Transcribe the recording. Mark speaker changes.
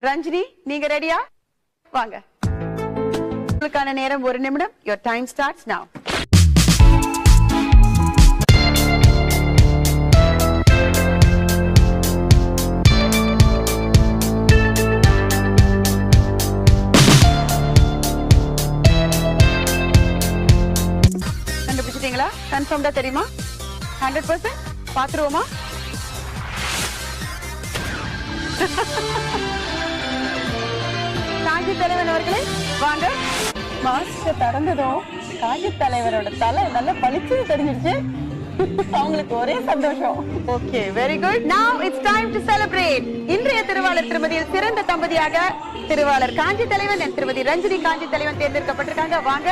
Speaker 1: ரஞ்சினி, நீங்க ரெடியா? வாங்க. உங்களுக்கான நேரம் 1 நிமிடம். Your time starts now. கண்டுபிடிச்சிட்டீங்களா? கன்ஃபார்ம்டா தெரியுமா? 100% பாத்துருவோமா? காஞ்சி தலைவன் அவர்களே வாங்க. மாஸ்க் திறந்ததும் காஞ்சி தலைவரோட தலை நல்லா பளிச்சு தெரிஞ்சிருச்சு. அவங்களுக்கு ஒரே சந்தோஷம். Okay, very good. Now it's time to celebrate. இன்றைய திருவாளர் திருமதியில் சிறந்த தம்பதியாக திருவாளர் காஞ்சி தலைவன் திருமதி ரஞ்சினி காஞ்சி தலைவன் தேர்ந்தெடுக்கப்பட்டிருக்காங்க. வாங்க.